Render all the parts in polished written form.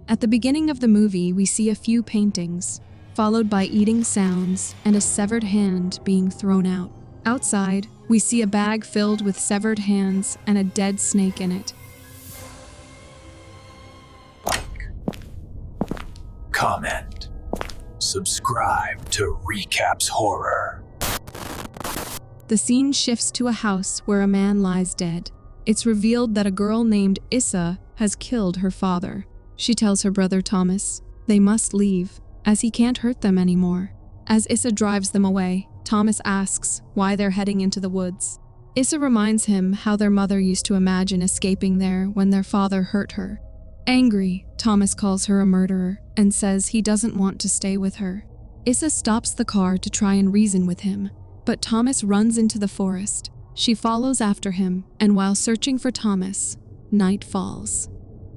At the beginning of the movie, we see a few paintings, followed by eating sounds and a severed hand being thrown out. Outside, we see a bag filled with severed hands and a dead snake in it. Comment. Subscribe to Recapss Horror. The scene shifts to a house where a man lies dead. It's revealed that a girl named Issa has killed her father. She tells her brother Tomas they must leave, as he can't hurt them anymore. As Issa drives them away, Tomas asks why they're heading into the woods. Issa reminds him how their mother used to imagine escaping there when their father hurt her. Angry, Tomas calls her a murderer and says he doesn't want to stay with her. Issa stops the car to try and reason with him, but Tomas runs into the forest. She follows after him, and while searching for Tomas, night falls.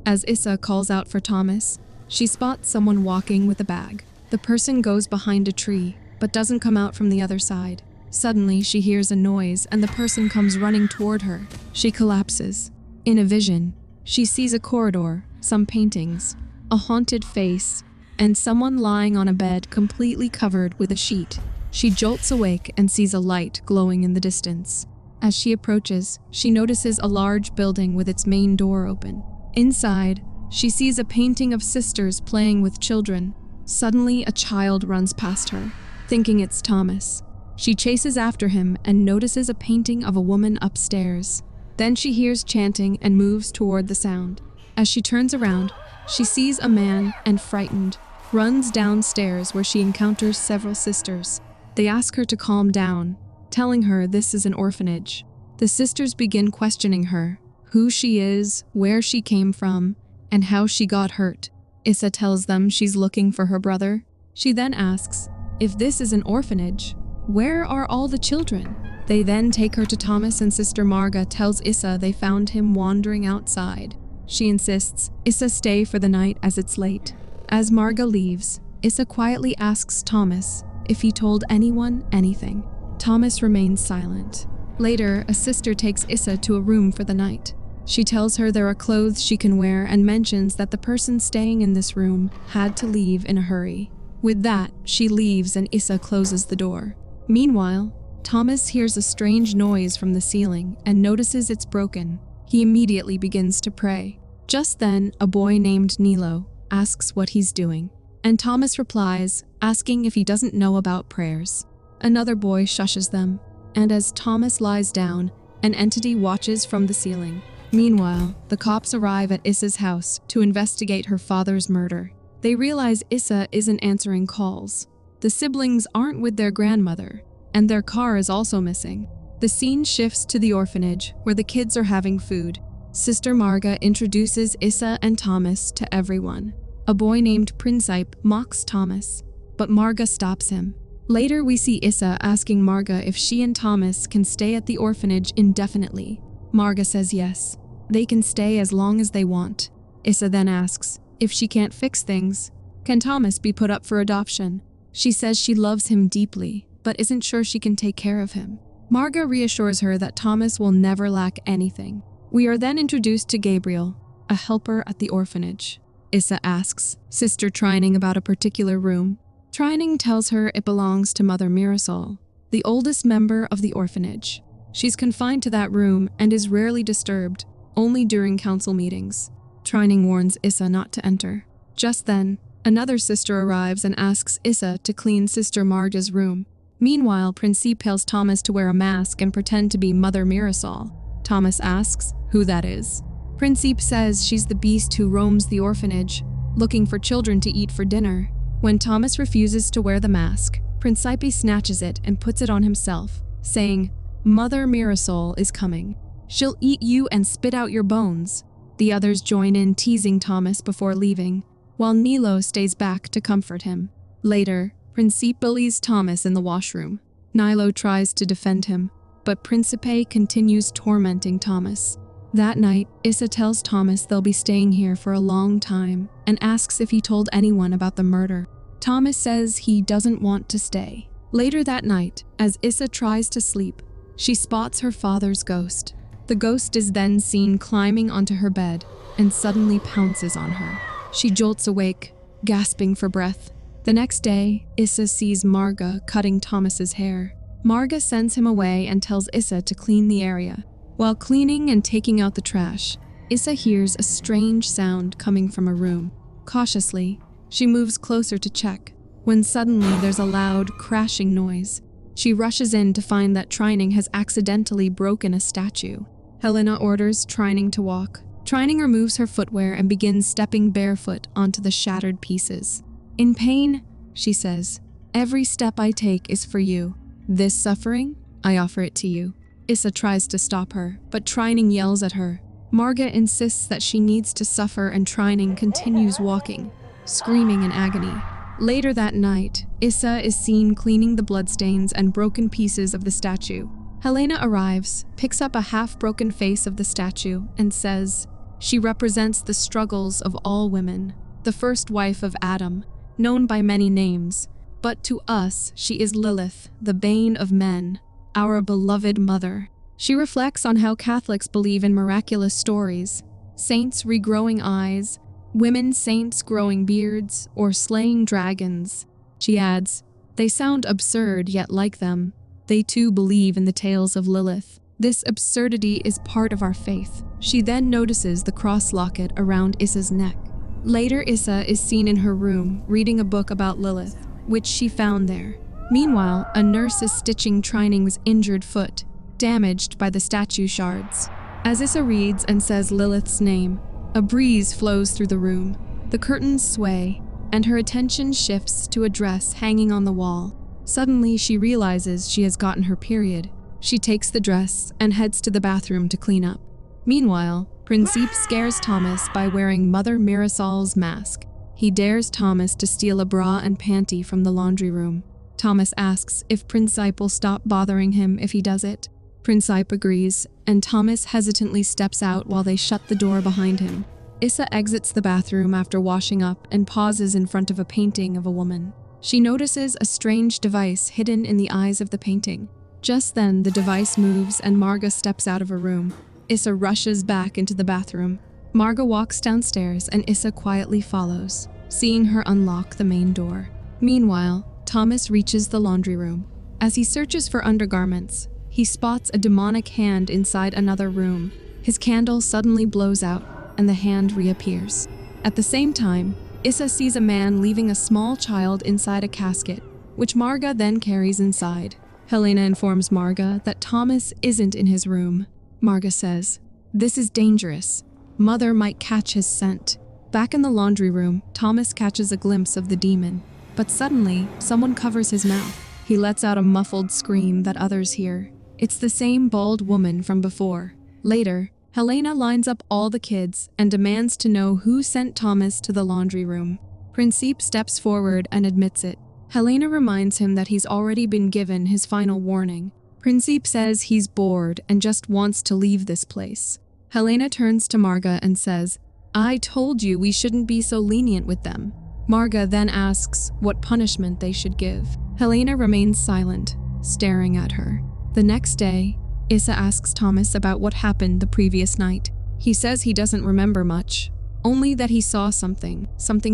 As Issa calls out for Tomas, she spots someone walking with a bag. The person goes behind a tree, but doesn't come out from the other side. Suddenly, she hears a noise and the person comes running toward her. She collapses. In a vision, she sees a corridor, some paintings, a haunted face, and someone lying on a bed completely covered with a sheet. She jolts awake and sees a light glowing in the distance. As she approaches, she notices a large building with its main door open. Inside, she sees a painting of sisters playing with children. Suddenly, a child runs past her, thinking it's Tomas. She chases after him and notices a painting of a woman upstairs. Then she hears chanting and moves toward the sound. As she turns around, she sees a man and, frightened, runs downstairs where she encounters several sisters. They ask her to calm down, telling her this is an orphanage. The sisters begin questioning her, who she is, where she came from, and how she got hurt. Issa tells them she's looking for her brother. She then asks, if this is an orphanage, where are all the children? They then take her to Tomas, and Sister Marga tells Issa they found him wandering outside. She insists Issa stay for the night as it's late. As Marga leaves, Issa quietly asks Tomas if he told anyone anything. Tomas remains silent. Later, a sister takes Issa to a room for the night. She tells her there are clothes she can wear and mentions that the person staying in this room had to leave in a hurry. With that, she leaves and Issa closes the door. Meanwhile, Tomas hears a strange noise from the ceiling and notices it's broken. He immediately begins to pray. Just then, a boy named Nilo asks what he's doing, and Tomas replies, asking if he doesn't know about prayers. Another boy shushes them, and as Tomas lies down, an entity watches from the ceiling. Meanwhile, the cops arrive at Issa's house to investigate her father's murder. They realize Issa isn't answering calls. The siblings aren't with their grandmother, and their car is also missing. The scene shifts to the orphanage, where the kids are having food. Sister Marga introduces Issa and Tomas to everyone. A boy named Principe mocks Tomas, but Marga stops him. Later, we see Issa asking Marga if she and Tomas can stay at the orphanage indefinitely. Marga says yes, they can stay as long as they want. Issa then asks if she can't fix things, can Tomas be put up for adoption? She says she loves him deeply, but isn't sure she can take care of him. Marga reassures her that Tomas will never lack anything. We are then introduced to Gabriel, a helper at the orphanage. Issa asks Sister Trining about a particular room. Trining tells her it belongs to Mother Mirasol, the oldest member of the orphanage. She's confined to that room and is rarely disturbed, only during council meetings. Trining warns Issa not to enter. Just then, another sister arrives and asks Issa to clean Sister Marga's room. Meanwhile, Principe tells Tomas to wear a mask and pretend to be Mother Mirasol. Tomas asks who that is. Principe says she's the beast who roams the orphanage, looking for children to eat for dinner. When Tomas refuses to wear the mask, Principe snatches it and puts it on himself, saying, Mother Mirasol is coming. She'll eat you and spit out your bones. The others join in teasing Tomas before leaving, while Nilo stays back to comfort him. Later, Principe bullies Tomas in the washroom. Nilo tries to defend him, but Principe continues tormenting Tomas. That night, Issa tells Tomas they'll be staying here for a long time and asks if he told anyone about the murder. Tomas says he doesn't want to stay. Later that night, as Issa tries to sleep, she spots her father's ghost. The ghost is then seen climbing onto her bed and suddenly pounces on her. She jolts awake, gasping for breath. The next day, Issa sees Marga cutting Tomas's hair. Marga sends him away and tells Issa to clean the area. While cleaning and taking out the trash, Issa hears a strange sound coming from a room. Cautiously, she moves closer to check, when suddenly there's a loud, crashing noise. She rushes in to find that Trining has accidentally broken a statue. Helena orders Trining to walk. Trining removes her footwear and begins stepping barefoot onto the shattered pieces. In pain, she says, "Every step I take is for you. This suffering, I offer it to you." Issa tries to stop her, but Trining yells at her. Marga insists that she needs to suffer and Trining continues walking, screaming in agony. Later that night, Issa is seen cleaning the bloodstains and broken pieces of the statue. Helena arrives, picks up a half-broken face of the statue, and says, "She represents the struggles of all women, the first wife of Adam, known by many names, but to us she is Lilith, the bane of men, our beloved mother." She reflects on how Catholics believe in miraculous stories, saints regrowing eyes, women saints growing beards, or slaying dragons. She adds, "They sound absurd, yet like them. They too believe in the tales of Lilith. This absurdity is part of our faith." She then notices the cross locket around Issa's neck. Later, Issa is seen in her room reading a book about Lilith, which she found there. Meanwhile, a nurse is stitching Trining's injured foot, damaged by the statue shards. As Issa reads and says Lilith's name, a breeze flows through the room. The curtains sway, and her attention shifts to a dress hanging on the wall. Suddenly, she realizes she has gotten her period. She takes the dress and heads to the bathroom to clean up. Meanwhile, Principe scares Tomas by wearing Mother Mirasol's mask. He dares Tomas to steal a bra and panty from the laundry room. Tomas asks if Principe will stop bothering him if he does it. Principe agrees, and Tomas hesitantly steps out while they shut the door behind him. Issa exits the bathroom after washing up and pauses in front of a painting of a woman. She notices a strange device hidden in the eyes of the painting. Just then, the device moves and Marga steps out of her room. Issa rushes back into the bathroom. Marga walks downstairs and Issa quietly follows, seeing her unlock the main door. Meanwhile, Tomas reaches the laundry room. As he searches for undergarments, he spots a demonic hand inside another room. His candle suddenly blows out, and the hand reappears. At the same time, Issa sees a man leaving a small child inside a casket, which Marga then carries inside. Helena informs Marga that Tomas isn't in his room. Marga says, "This is dangerous. Mother might catch his scent." Back in the laundry room, Tomas catches a glimpse of the demon. But suddenly, someone covers his mouth. He lets out a muffled scream that others hear. It's the same bald woman from before. Later, Helena lines up all the kids and demands to know who sent Tomas to the laundry room. Principe steps forward and admits it. Helena reminds him that he's already been given his final warning. Principe says he's bored and just wants to leave this place. Helena turns to Marga and says, "I told you we shouldn't be so lenient with them." Marga then asks what punishment they should give. Helena remains silent, staring at her. The next day, Issa asks Tomas about what happened the previous night. He says he doesn't remember much, only that he saw something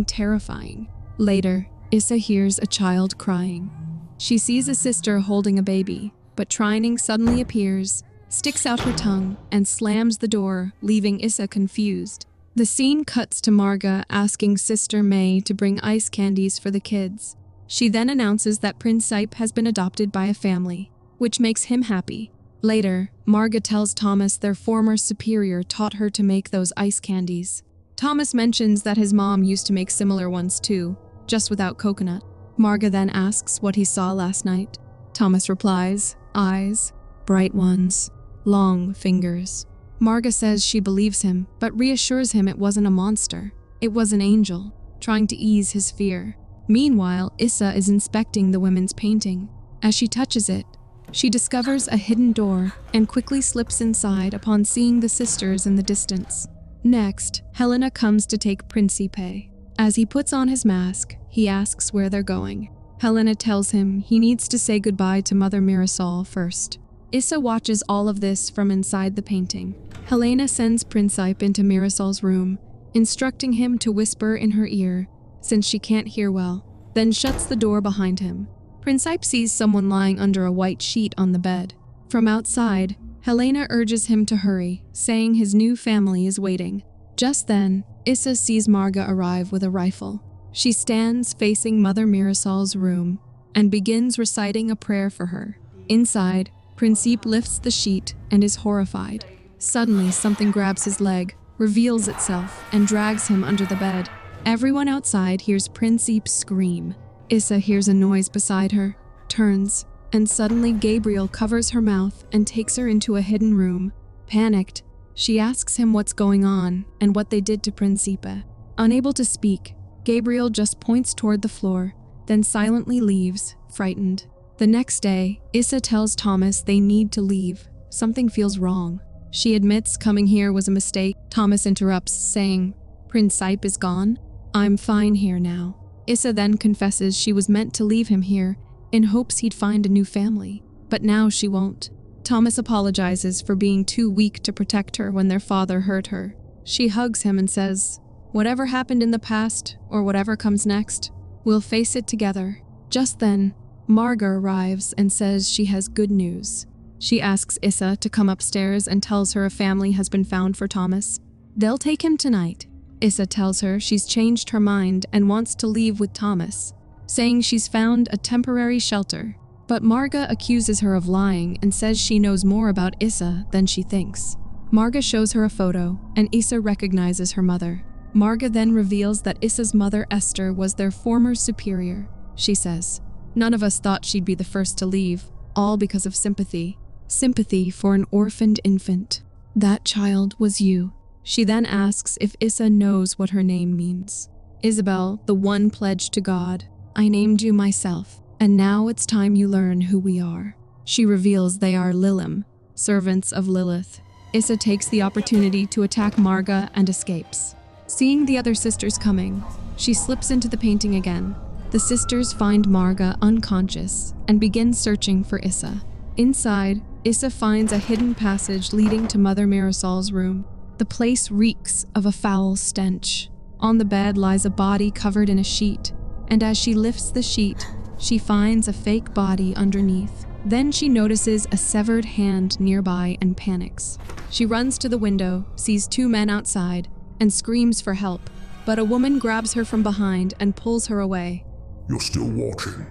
terrifying. Later, Issa hears a child crying. She sees a sister holding a baby, but Trining suddenly appears, sticks out her tongue, and slams the door, leaving Issa confused. The scene cuts to Marga asking Sister May to bring ice candies for the kids. She then announces that Principe has been adopted by a family, which makes him happy. Later, Marga tells Tomas their former superior taught her to make those ice candies. Tomas mentions that his mom used to make similar ones too, just without coconut. Marga then asks what he saw last night. Tomas replies, "Eyes, bright ones, long fingers." Marga says she believes him, but reassures him it wasn't a monster. It was an angel, trying to ease his fear. Meanwhile, Issa is inspecting the women's painting. As she touches it, she discovers a hidden door and quickly slips inside upon seeing the sisters in the distance. Next, Helena comes to take Principe. As he puts on his mask, he asks where they're going. Helena tells him he needs to say goodbye to Mother Mirasol first. Issa watches all of this from inside the painting. Helena sends Principe into Mirasol's room instructing him to whisper in her ear, since she can't hear well, then shuts the door behind him. Principe sees someone lying under a white sheet on the bed. From outside, Helena urges him to hurry, saying his new family is waiting. Just then, Issa sees Marga arrive with a rifle. She stands facing Mother Mirasol's room and begins reciting a prayer for her. Inside, Principe lifts the sheet and is horrified. Suddenly, something grabs his leg, reveals itself, and drags him under the bed. Everyone outside hears Principe scream. Issa hears a noise beside her, turns, and suddenly Gabriel covers her mouth and takes her into a hidden room. Panicked, she asks him what's going on and what they did to Principe. Unable to speak, Gabriel just points toward the floor, then silently leaves, frightened. The next day, Issa tells Tomas they need to leave. Something feels wrong. She admits coming here was a mistake. Tomas interrupts, saying, "Principe is gone? I'm fine here now." Issa then confesses she was meant to leave him here in hopes he'd find a new family, but now she won't. Tomas apologizes for being too weak to protect her when their father hurt her. She hugs him and says, "Whatever happened in the past, or whatever comes next, we'll face it together." Just then, Marga arrives and says she has good news. She asks Issa to come upstairs and tells her a family has been found for Tomas. They'll take him tonight. Issa tells her she's changed her mind and wants to leave with Tomas, saying she's found a temporary shelter. But Marga accuses her of lying and says she knows more about Issa than she thinks. Marga shows her a photo, and Issa recognizes her mother. Marga then reveals that Issa's mother Esther was their former superior. She says, "None of us thought she'd be the first to leave, all because of sympathy. Sympathy for an orphaned infant. That child was you." She then asks if Issa knows what her name means. "Isabel, the one pledged to God. I named you myself, and now it's time you learn who we are." She reveals they are Lilim, servants of Lilith. Issa takes the opportunity to attack Marga and escapes. Seeing the other sisters coming, she slips into the painting again. The sisters find Marga unconscious and begin searching for Issa. Inside, Issa finds a hidden passage leading to Mother Mirasol's room. The place reeks of a foul stench. On the bed lies a body covered in a sheet, and as she lifts the sheet, she finds a fake body underneath. Then she notices a severed hand nearby and panics. She runs to the window, sees two men outside, and screams for help, but a woman grabs her from behind and pulls her away. "You're still watching?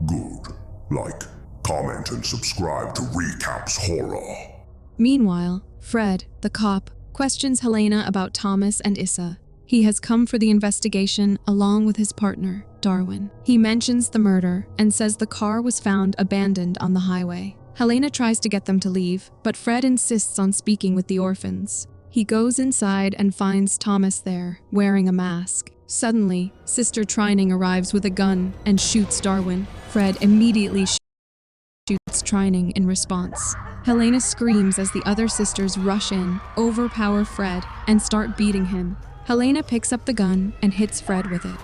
Good. Like, comment, and subscribe to Recapss Horror." Meanwhile, Fred, the cop, questions Helena about Tomas and Issa. He has come for the investigation along with his partner, Darwin. He mentions the murder and says the car was found abandoned on the highway. Helena tries to get them to leave, but Fred insists on speaking with the orphans. He goes inside and finds Tomas there, wearing a mask. Suddenly, Sister Trining arrives with a gun and shoots Darwin. Fred immediately shoots Trining in response. Helena screams as the other sisters rush in, overpower Fred, and start beating him. Helena picks up the gun and hits Fred with it.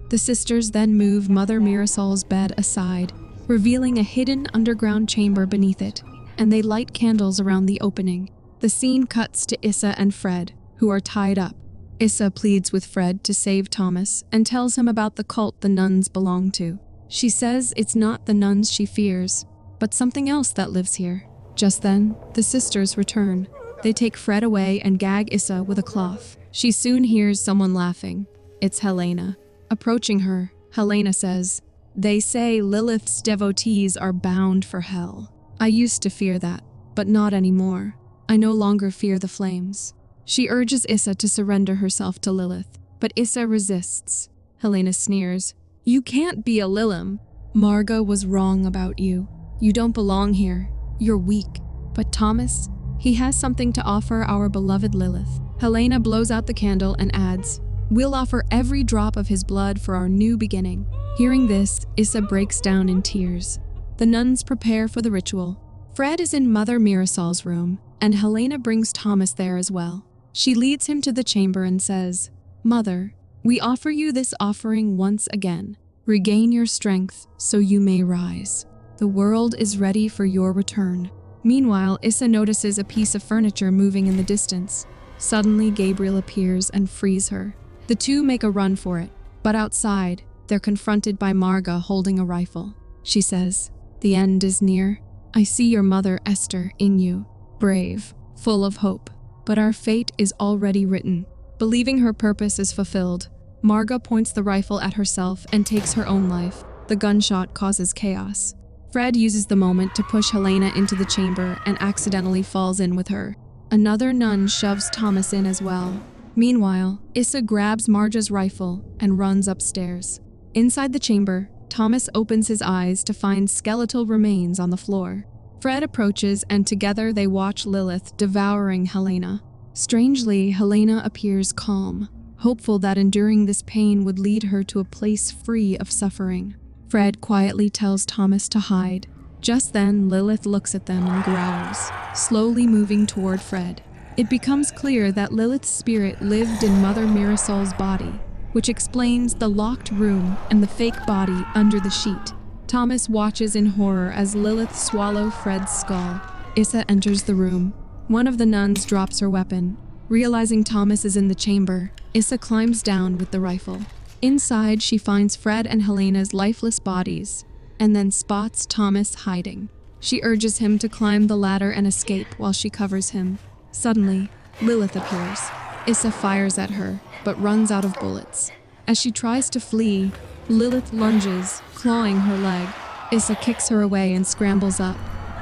The sisters then move Mother Mirasol's bed aside, revealing a hidden underground chamber beneath it, and they light candles around the opening. The scene cuts to Issa and Fred, who are tied up. Issa pleads with Fred to save Tomas and tells him about the cult the nuns belong to. She says it's not the nuns she fears, but something else that lives here. Just then, the sisters return. They take Fred away and gag Issa with a cloth. She soon hears someone laughing. It's Helena. Approaching her, Helena says, "They say Lilith's devotees are bound for hell. I used to fear that, but not anymore. I no longer fear the flames." She urges Issa to surrender herself to Lilith, but Issa resists. Helena sneers, "You can't be a Lilim. Marga was wrong about you. You don't belong here. You're weak." But Tomas, he has something to offer our beloved Lilith. Helena blows out the candle and adds, "We'll offer every drop of his blood for our new beginning." Hearing this, Issa breaks down in tears. The nuns prepare for the ritual. Fred is in Mother Mirasol's room, and Helena brings Tomas there as well. She leads him to the chamber and says, "Mother, we offer you this offering once again. Regain your strength so you may rise. The world is ready for your return." Meanwhile, Issa notices a piece of furniture moving in the distance. Suddenly, Gabriel appears and frees her. The two make a run for it, but outside, they're confronted by Marga holding a rifle. She says, "The end is near. I see your mother, Esther, in you. Brave, full of hope. But our fate is already written." Believing her purpose is fulfilled, Marga points the rifle at herself and takes her own life. The gunshot causes chaos. Fred uses the moment to push Helena into the chamber and accidentally falls in with her. Another nun shoves Tomas in as well. Meanwhile, Issa grabs Marja's rifle and runs upstairs. Inside the chamber, Tomas opens his eyes to find skeletal remains on the floor. Fred approaches and together they watch Lilith devouring Helena. Strangely, Helena appears calm, hopeful that enduring this pain would lead her to a place free of suffering. Fred quietly tells Tomas to hide. Just then, Lilith looks at them and growls, slowly moving toward Fred. It becomes clear that Lilith's spirit lived in Mother Mirasol's body, which explains the locked room and the fake body under the sheet. Tomas watches in horror as Lilith swallows Fred's skull. Issa enters the room. One of the nuns drops her weapon. Realizing Tomas is in the chamber, Issa climbs down with the rifle. Inside, she finds Fred and Helena's lifeless bodies, and then spots Tomas hiding. She urges him to climb the ladder and escape while she covers him. Suddenly, Lilith appears. Issa fires at her, but runs out of bullets. As she tries to flee, Lilith lunges, clawing her leg. Issa kicks her away and scrambles up.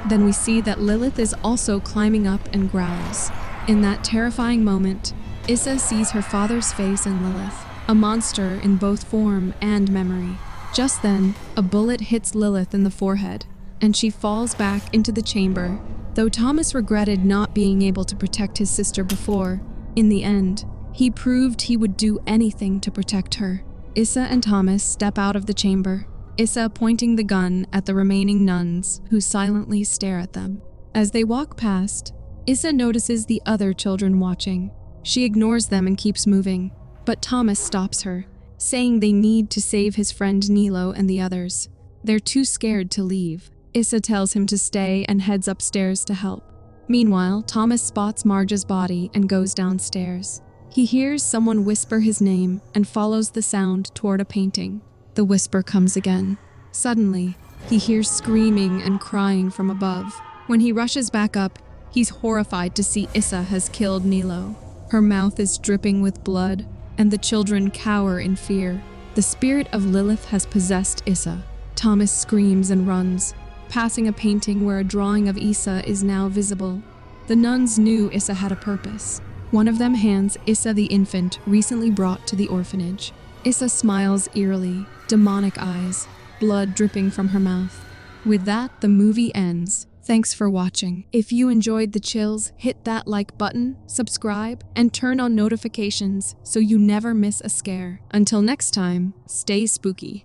Then we see that Lilith is also climbing up and growls. In that terrifying moment, Issa sees her father's face in Lilith, a monster in both form and memory. Just then, a bullet hits Lilith in the forehead, and she falls back into the chamber. Though Tomas regretted not being able to protect his sister before, in the end, he proved he would do anything to protect her. Issa and Tomas step out of the chamber, Issa pointing the gun at the remaining nuns who silently stare at them. As they walk past, Issa notices the other children watching. She ignores them and keeps moving, but Tomas stops her, saying they need to save his friend Nilo and the others. They're too scared to leave. Issa tells him to stay and heads upstairs to help. Meanwhile, Tomas spots Marja's body and goes downstairs. He hears someone whisper his name and follows the sound toward a painting. The whisper comes again. Suddenly, he hears screaming and crying from above. When he rushes back up, he's horrified to see Issa has killed Nilo. Her mouth is dripping with blood, and the children cower in fear. The spirit of Lilith has possessed Issa. Tomas screams and runs, passing a painting where a drawing of Issa is now visible. The nuns knew Issa had a purpose. One of them hands Issa the infant recently brought to the orphanage. Issa smiles eerily, demonic eyes, blood dripping from her mouth. With that, the movie ends. Thanks for watching. If you enjoyed the chills, hit that like button, subscribe, and turn on notifications so you never miss a scare. Until next time, stay spooky.